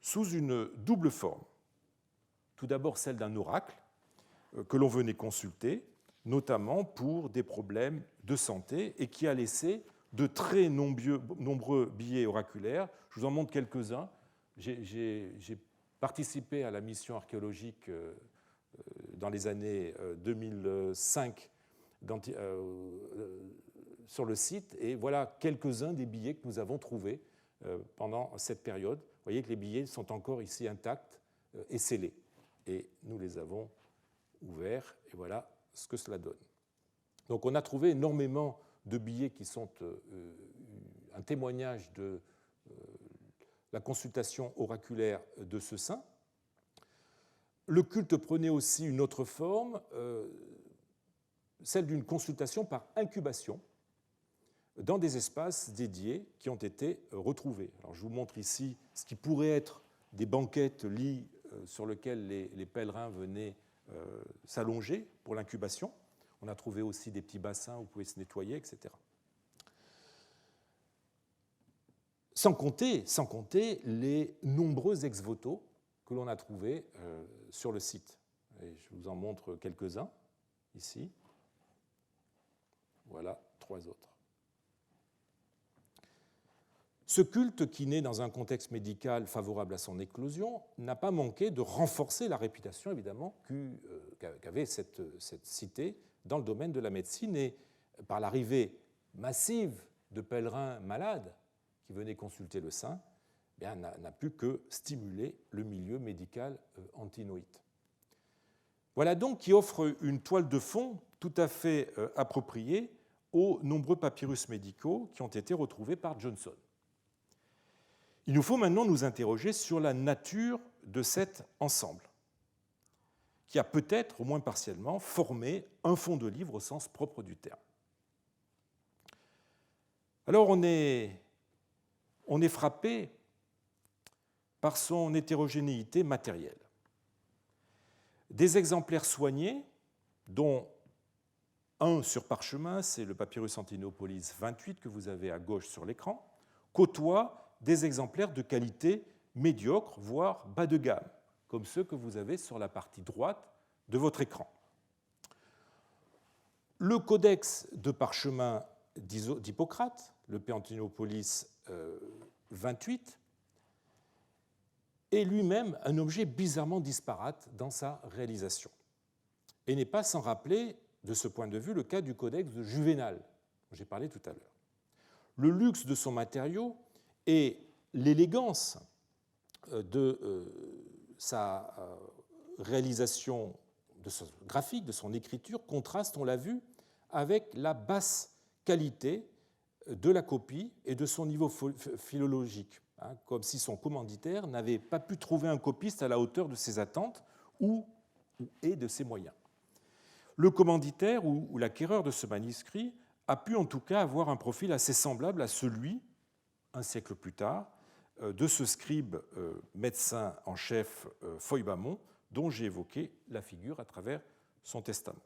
sous une double forme. Tout d'abord celle d'un oracle que l'on venait consulter, notamment pour des problèmes de santé, et qui a laissé de très nombreux billets oraculaires. Je vous en montre quelques-uns. J'ai participé à la mission archéologique dans les années 2005 sur le site, et voilà quelques-uns des billets que nous avons trouvés pendant cette période. Vous voyez que les billets sont encore ici intacts et scellés. Et nous les avons ouverts, et voilà ce que cela donne. Donc on a trouvé énormément de billets qui sont un témoignage de la consultation oraculaire de ce saint. Le culte prenait aussi une autre forme, celle d'une consultation par incubation dans des espaces dédiés qui ont été retrouvés. Alors, je vous montre ici ce qui pourrait être des banquettes, lits sur lesquels les pèlerins venaient s'allonger pour l'incubation. On a trouvé aussi des petits bassins où vous pouvez se nettoyer, etc. Sans compter les nombreux ex-voto que l'on a trouvés sur le site. Et je vous en montre quelques-uns ici. Voilà 3 autres. Ce culte, qui naît dans un contexte médical favorable à son éclosion, n'a pas manqué de renforcer la réputation, évidemment, qu'avait cette cité dans le domaine de la médecine, et par l'arrivée massive de pèlerins malades qui venaient consulter le saint, n'a pu que stimuler le milieu médical antinoïte. Voilà donc qui offre une toile de fond tout à fait appropriée aux nombreux papyrus médicaux qui ont été retrouvés par Johnson. Il nous faut maintenant nous interroger sur la nature de cet ensemble, qui a peut-être, au moins partiellement, formé un fond de livre au sens propre du terme. Alors on est frappé par son hétérogénéité matérielle. Des exemplaires soignés, dont un sur parchemin, c'est le papyrus Antinopolis 28 que vous avez à gauche sur l'écran, côtoient des exemplaires de qualité médiocre, voire bas de gamme, comme ceux que vous avez sur la partie droite de votre écran. Le codex de parchemin d'Hippocrate, le Peantinopolis 28, est lui-même un objet bizarrement disparate dans sa réalisation. Et n'est pas sans rappeler, de ce point de vue, le cas du codex de Juvénal, dont j'ai parlé tout à l'heure. Le luxe de son matériau et l'élégance de sa réalisation de son graphique, de son écriture, contrastent, on l'a vu, avec la basse qualité de la copie et de son niveau philologique, comme si son commanditaire n'avait pas pu trouver un copiste à la hauteur de ses attentes et de ses moyens. Le commanditaire ou l'acquéreur de ce manuscrit a pu en tout cas avoir un profil assez semblable à celui, un siècle plus tard, de ce scribe médecin en chef Feuilbamon, dont j'ai évoqué la figure à travers son testament.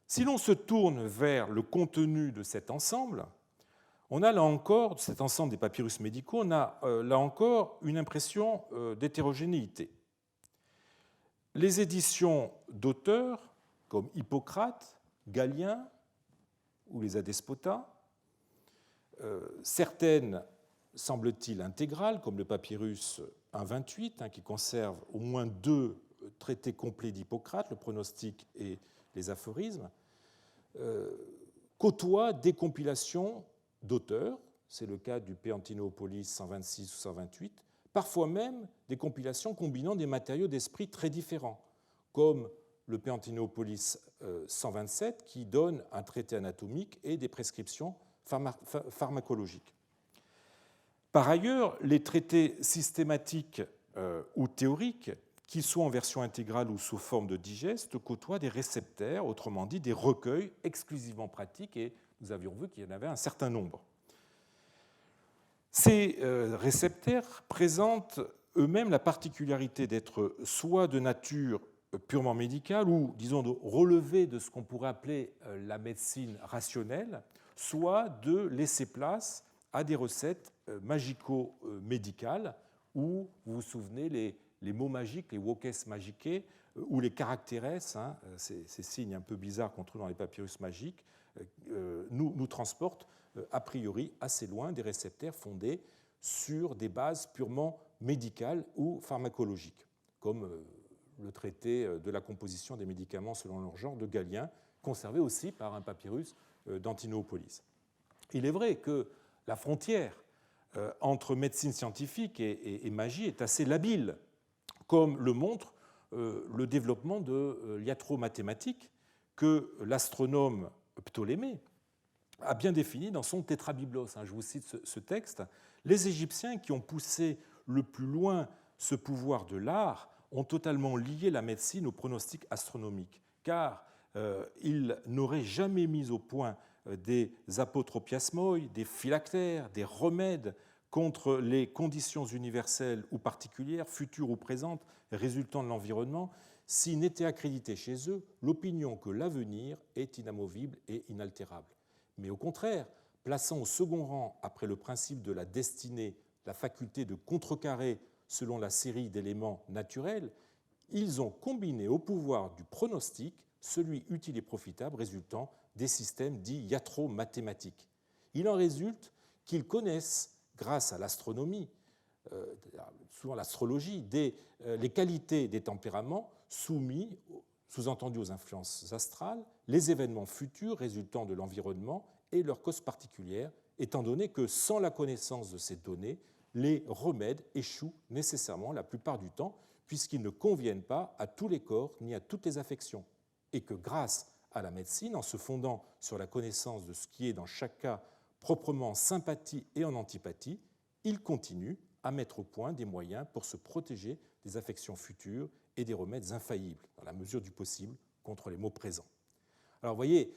Si l'on se tourne vers le contenu de cet ensemble, on a là encore, de cet ensemble des papyrus médicaux, on a là encore une impression d'hétérogénéité. Les éditions d'auteurs comme Hippocrate, Galien ou les Adespota, certaines semble-t-il intégrales, comme le papyrus 1.28, qui conserve au moins 2 traités complets d'Hippocrate, le pronostic et les aphorismes, côtoient des compilations d'auteurs, c'est le cas du Peantinopolis 126 ou 128, parfois même des compilations combinant des matériaux d'esprit très différents, comme le Peantinopolis 127 qui donne un traité anatomique et des prescriptions pharmacologiques. Par ailleurs, les traités systématiques ou théoriques, qu'ils soient en version intégrale ou sous forme de digeste, côtoient des réceptaires, autrement dit des recueils exclusivement pratiques, et nous avions vu qu'il y en avait un certain nombre. Ces réceptaires présentent eux-mêmes la particularité d'être soit de nature purement médicale ou, disons, de relever de ce qu'on pourrait appeler la médecine rationnelle, soit de laisser place à des recettes magico-médicales où, vous vous souvenez, les mots magiques, les wokes magiques, ou les caractères, ces signes un peu bizarres qu'on trouve dans les papyrus magiques, nous transportent a priori assez loin des réceptaires fondés sur des bases purement médicales ou pharmacologiques, comme le traité de la composition des médicaments selon leur genre de Galien, conservé aussi par un papyrus d'Antinopolis. Il est vrai que la frontière entre médecine scientifique et magie est assez labile, comme le montre le développement de l'iatro-mathématique que l'astronome Ptolémée a bien défini dans son Tétrabiblos. Je vous cite ce texte. Les Égyptiens qui ont poussé le plus loin ce pouvoir de l'art ont totalement lié la médecine au pronostic astronomique, car ils n'auraient jamais mis au point des apotropiasmoi, des phylactères, des remèdes contre les conditions universelles ou particulières, futures ou présentes, résultant de l'environnement, s'il n'était accrédité chez eux l'opinion que l'avenir est inamovible et inaltérable. Mais au contraire, plaçant au second rang, après le principe de la destinée, la faculté de contrecarrer selon la série d'éléments naturels, ils ont combiné au pouvoir du pronostic celui utile et profitable résultant des systèmes dits iatro-mathématiques. Il en résulte qu'ils connaissent, grâce à l'astronomie, souvent l'astrologie, les qualités des tempéraments soumis, sous-entendus aux influences astrales, les événements futurs résultant de l'environnement et leurs causes particulières, étant donné que sans la connaissance de ces données, les remèdes échouent nécessairement la plupart du temps, puisqu'ils ne conviennent pas à tous les corps ni à toutes les affections, et que grâce à la médecine, en se fondant sur la connaissance de ce qui est dans chaque cas proprement en sympathie et en antipathie, ils continuent à mettre au point des moyens pour se protéger des affections futures et des remèdes infaillibles, dans la mesure du possible, contre les maux présents. Alors vous voyez,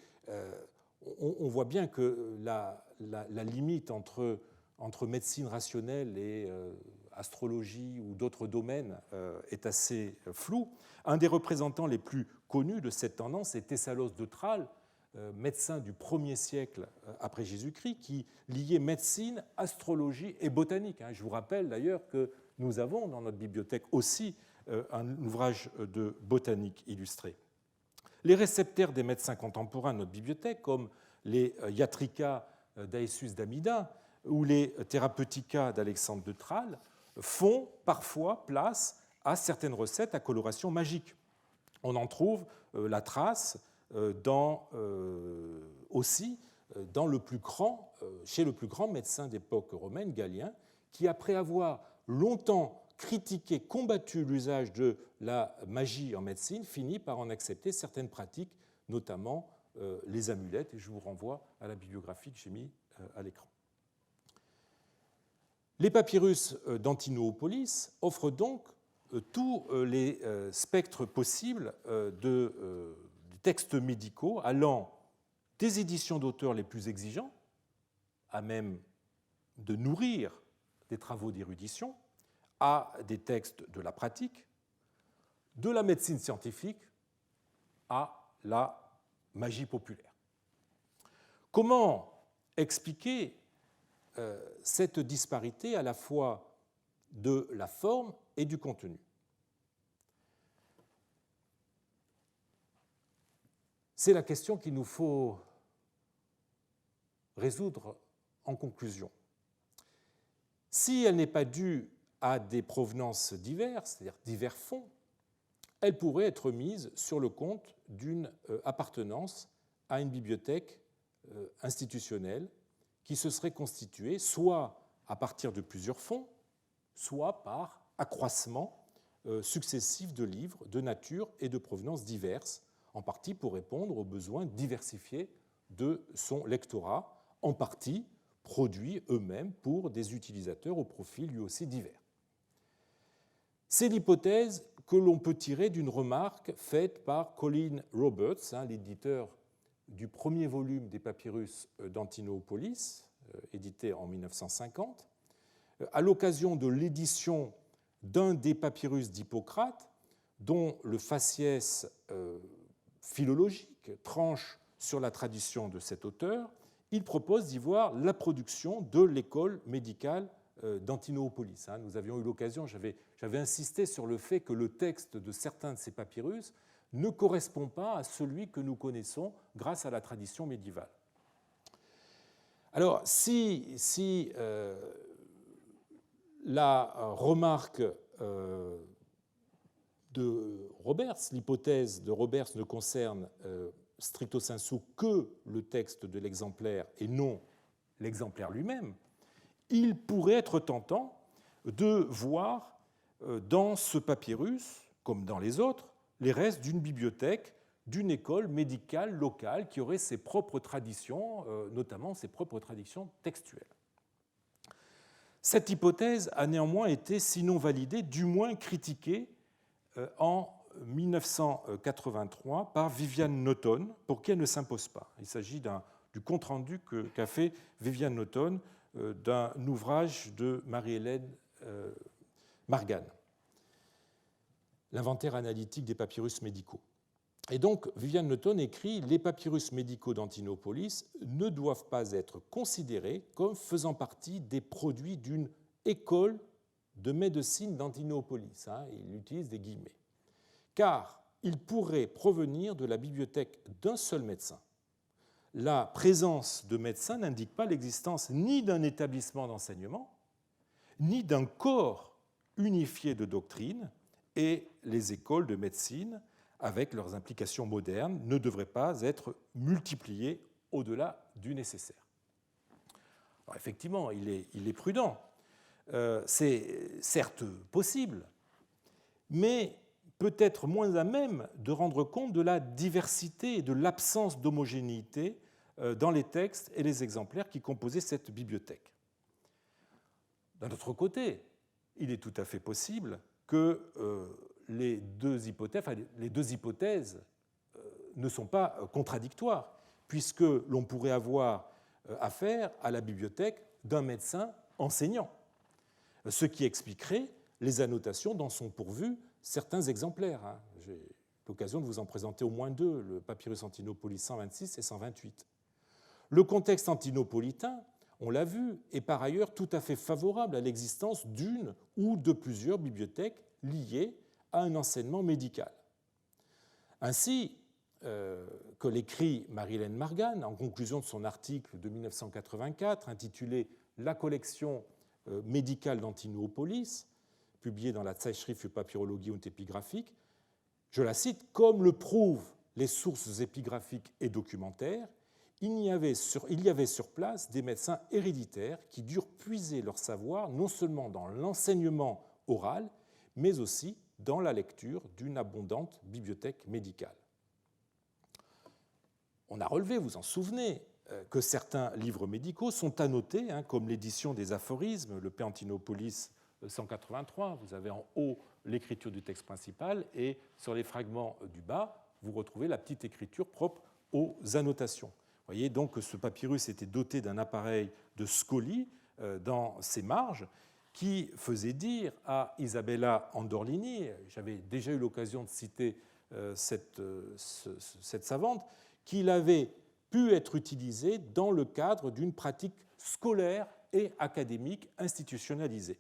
on voit bien que la limite entre médecine rationnelle et astrologie ou d'autres domaines est assez floue. Un des représentants les plus connus de cette tendance est Thessalos de Tralles, médecin du 1er siècle après Jésus-Christ, qui liait médecine, astrologie et botanique. Je vous rappelle d'ailleurs que nous avons dans notre bibliothèque aussi un ouvrage de botanique illustré. Les réceptaires des médecins contemporains de notre bibliothèque, comme les Iatrica d'Aesius d'Amida ou les Therapeutica d'Alexandre de Tralles, font parfois place à certaines recettes à coloration magique. On en trouve la trace aussi chez le plus grand médecin d'époque romaine, Galien, qui, après avoir longtemps critiqué, combattu l'usage de la magie en médecine, finit par en accepter certaines pratiques, notamment les amulettes, et je vous renvoie à la bibliographie que j'ai mise à l'écran. Les papyrus d'Antinopolis offrent donc tous les spectres possibles de textes médicaux allant des éditions d'auteurs les plus exigeants, à même de nourrir des travaux d'érudition, à des textes de la pratique, de la médecine scientifique à la magie populaire. Comment expliquer cette disparité à la fois de la forme et du contenu? C'est la question qu'il nous faut résoudre en conclusion. Si elle n'est pas due à des provenances diverses, c'est-à-dire divers fonds, elle pourrait être mise sur le compte d'une appartenance à une bibliothèque institutionnelle qui se serait constituée soit à partir de plusieurs fonds, soit par accroissement successif de livres de nature et de provenance diverses, en partie pour répondre aux besoins diversifiés de son lectorat, en partie produits eux-mêmes pour des utilisateurs au profil lui aussi divers. C'est l'hypothèse que l'on peut tirer d'une remarque faite par Colin Roberts, l'éditeur du premier volume des papyrus d'Antinopolis, édité en 1950, à l'occasion de l'édition d'un des papyrus d'Hippocrate, dont le faciès philologique tranche sur la tradition de cet auteur. Il propose d'y voir la production de l'école médicale d'Antinopolis. Nous avions eu l'occasion, j'avais insisté sur le fait que le texte de certains de ces papyrus ne correspond pas à celui que nous connaissons grâce à la tradition médiévale. Alors, si la remarque de Roberts, l'hypothèse de Roberts ne concerne stricto sensu que le texte de l'exemplaire et non l'exemplaire lui-même, il pourrait être tentant de voir dans ce papyrus, comme dans les autres, les restes d'une bibliothèque, d'une école médicale locale qui aurait ses propres traditions, notamment ses propres traditions textuelles. Cette hypothèse a néanmoins été, sinon validée, du moins critiquée en 1983 par Viviane Naughton, pour qui elle ne s'impose pas. Il s'agit du compte-rendu qu'a fait Viviane Naughton d'un ouvrage de Marie-Hélène Margan, l'inventaire analytique des papyrus médicaux. Et donc, Viviane Naughton écrit « Les papyrus médicaux d'Antinopolis ne doivent pas être considérés comme faisant partie des produits d'une école de médecine d'Antinopolis ». Il utilise des guillemets. Car ils pourraient provenir de la bibliothèque d'un seul médecin. La présence de médecins n'indique pas l'existence ni d'un établissement d'enseignement, ni d'un corps unifié de doctrine, et les écoles de médecine, avec leurs implications modernes, ne devraient pas être multipliées au-delà du nécessaire. Alors effectivement, il est prudent. C'est certes possible, mais peut-être moins à même de rendre compte de la diversité et de l'absence d'homogénéité dans les textes et les exemplaires qui composaient cette bibliothèque. D'un autre côté, il est tout à fait possible que les deux hypothèses ne sont pas contradictoires, puisque l'on pourrait avoir affaire à la bibliothèque d'un médecin enseignant, ce qui expliquerait les annotations dont sont pourvus certains exemplaires. Je l'occasion de vous en présenter au moins deux, le papyrus Antinopolis 126 et 128. Le contexte antinopolitain, on l'a vu, est par ailleurs tout à fait favorable à l'existence d'une ou de plusieurs bibliothèques liées à un enseignement médical. Ainsi que l'écrit Marie-Hélène Margan en conclusion de son article de 1984 intitulé « La collection médicale d'Antinopolis », publié dans la Zeitschrift für Papyrologie und Epigraphik, je la cite, « Comme le prouvent les sources épigraphiques et documentaires, il y avait sur place des médecins héréditaires qui durent puiser leur savoir non seulement dans l'enseignement oral, mais aussi dans la lecture d'une abondante bibliothèque médicale. » On a relevé, vous en souvenez, que certains livres médicaux sont annotés, comme l'édition des aphorismes, le P. Antinopolis 183, vous avez en haut l'écriture du texte principal, et sur les fragments du bas, vous retrouvez la petite écriture propre aux annotations. Vous voyez donc que ce papyrus était doté d'un appareil de scolie dans ses marges, qui faisait dire à Isabella Andorlini, j'avais déjà eu l'occasion de citer cette savante, qu'il avait pu être utilisé dans le cadre d'une pratique scolaire et académique institutionnalisée.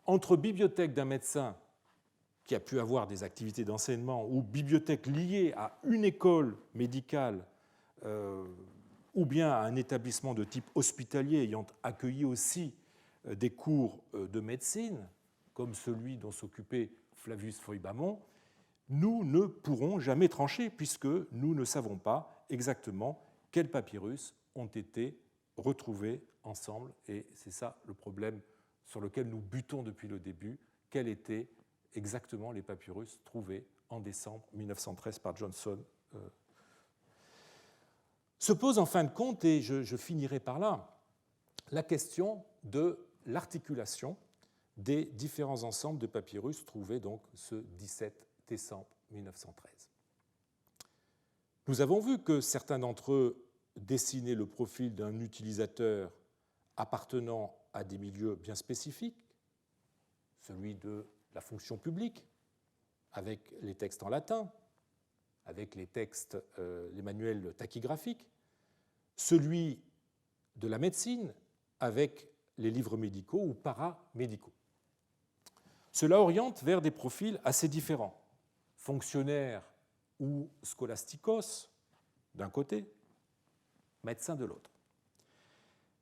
Entre bibliothèque d'un médecin qui a pu avoir des activités d'enseignement ou bibliothèque liée à une école médicale ou bien à un établissement de type hospitalier ayant accueilli aussi des cours de médecine, comme celui dont s'occupait Flavius Foibamon, nous ne pourrons jamais trancher puisque nous ne savons pas exactement quels papyrus ont été retrouvés ensemble. Et c'est ça le problème sur lequel nous butons depuis le début. Quels étaient exactement les papyrus trouvés en décembre 1913 par Johnson? Se pose en fin de compte, et je finirai par là, la question de l'articulation des différents ensembles de papyrus trouvés donc ce 17 décembre 1913. Nous avons vu que certains d'entre eux dessinaient le profil d'un utilisateur appartenant à des milieux bien spécifiques, celui de la fonction publique, avec les textes en latin, avec les textes, les manuels tachygraphiques, celui de la médecine, avec les livres médicaux ou paramédicaux. Cela oriente vers des profils assez différents. Fonctionnaires ou scholasticos d'un côté, médecins de l'autre.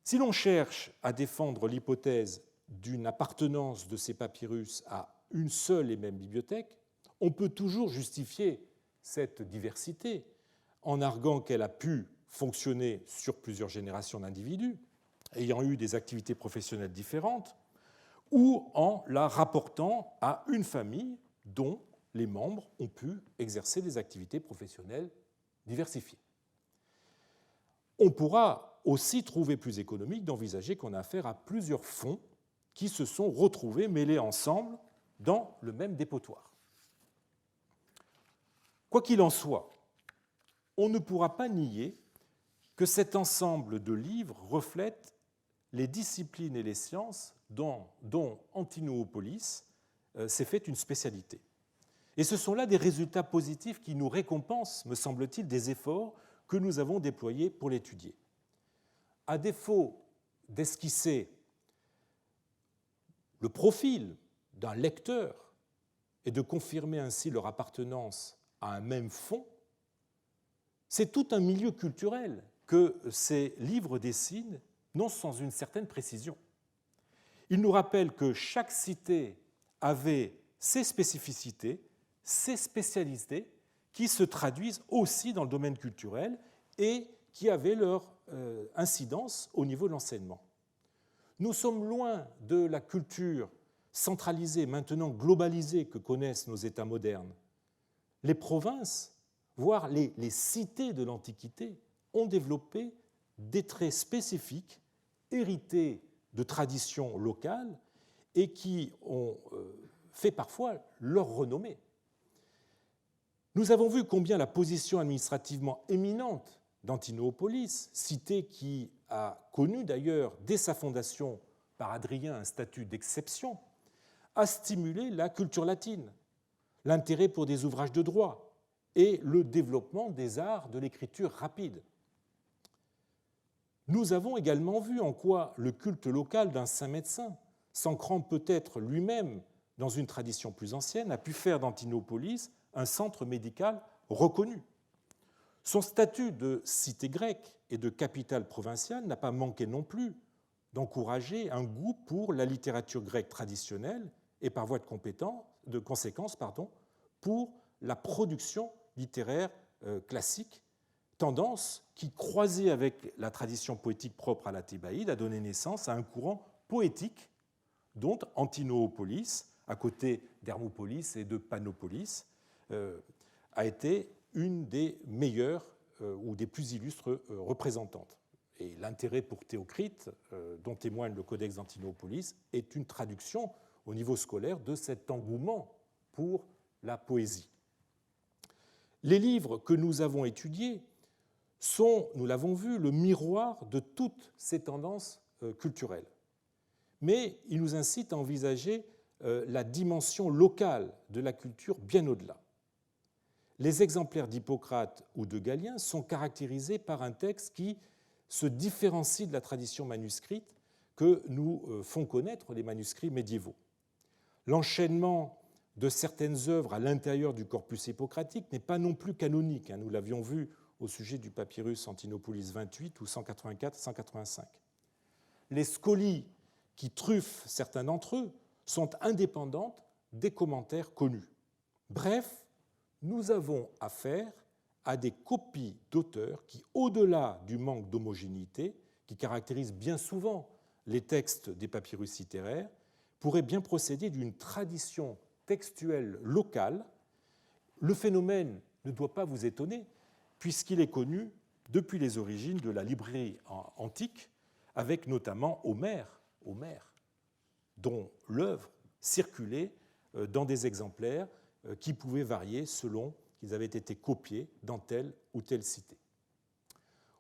Si l'on cherche à défendre l'hypothèse d'une appartenance de ces papyrus à une seule et même bibliothèque, on peut toujours justifier cette diversité en arguant qu'elle a pu fonctionner sur plusieurs générations d'individus ayant eu des activités professionnelles différentes ou en la rapportant à une famille dont les membres ont pu exercer des activités professionnelles diversifiées. On pourra aussi trouver plus économique d'envisager qu'on a affaire à plusieurs fonds qui se sont retrouvés mêlés ensemble dans le même dépotoir. Quoi qu'il en soit, on ne pourra pas nier que cet ensemble de livres reflète les disciplines et les sciences dont Antinopolis s'est fait une spécialité. Et ce sont là des résultats positifs qui nous récompensent, me semble-t-il, des efforts que nous avons déployés pour l'étudier. À défaut d'esquisser le profil d'un lecteur et de confirmer ainsi leur appartenance à un même fond, c'est tout un milieu culturel que ces livres dessinent, non sans une certaine précision. Ils nous rappellent que chaque cité avait ses spécificités, ses spécialités, qui se traduisent aussi dans le domaine culturel et qui avaient leur incidence au niveau de l'enseignement. Nous sommes loin de la culture centralisée, maintenant globalisée, que connaissent nos États modernes. Les provinces, voire les cités de l'Antiquité, ont développé des traits spécifiques, hérités de traditions locales et qui ont fait parfois leur renommée. Nous avons vu combien la position administrativement éminente d'Antinopolis, cité qui a connu d'ailleurs dès sa fondation par Adrien un statut d'exception, a stimulé la culture latine. l'intérêt pour des ouvrages de droit et le développement des arts de l'écriture rapide. Nous avons également vu en quoi le culte local d'un saint médecin, s'ancrant peut-être lui-même dans une tradition plus ancienne, a pu faire d'Antinopolis un centre médical reconnu. Son statut de cité grecque et de capitale provinciale n'a pas manqué non plus d'encourager un goût pour la littérature grecque traditionnelle et par voie de conséquence pour la production littéraire classique, tendance qui, croisée avec la tradition poétique propre à la Thébaïde, a donné naissance à un courant poétique dont Antinopolis, à côté d'Hermopolis et de Panopolis, a été une des meilleures ou des plus illustres représentantes. Et l'intérêt pour Théocrite, dont témoigne le Codex d'Antinopolis, est une traduction au niveau scolaire de cet engouement pour la poésie. Les livres que nous avons étudiés sont, nous l'avons vu, le miroir de toutes ces tendances culturelles. Mais ils nous incitent à envisager la dimension locale de la culture bien au-delà. Les exemplaires d'Hippocrate ou de Galien sont caractérisés par un texte qui se différencie de la tradition manuscrite que nous font connaître les manuscrits médiévaux. L'enchaînement de certaines œuvres à l'intérieur du corpus hippocratique n'est pas non plus canonique. Nous l'avions vu au sujet du papyrus Antinopolis 28 ou 184-185. Les scolies qui truffent certains d'entre eux sont indépendantes des commentaires connus. Bref, nous avons affaire à des copies d'auteurs qui, au-delà du manque d'homogénéité qui caractérise bien souvent les textes des papyrus littéraires, pourraient bien procéder d'une tradition textuelle locale. Le phénomène ne doit pas vous étonner, puisqu'il est connu depuis les origines de la librairie antique, avec notamment Homère, dont l'œuvre circulait dans des exemplaires qui pouvaient varier selon qu'ils avaient été copiés dans telle ou telle cité.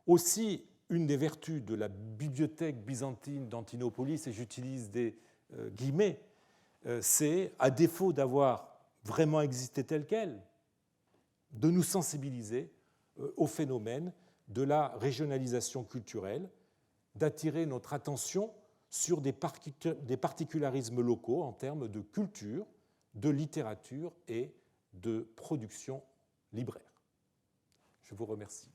Aussi, une des vertus de la bibliothèque byzantine d'Antinopolis, et j'utilise des guillemets, c'est, à défaut d'avoir vraiment existé telle qu'elle, de nous sensibiliser au phénomène de la régionalisation culturelle, d'attirer notre attention sur des particularismes locaux en termes de culture, de littérature et de production libraire. Je vous remercie.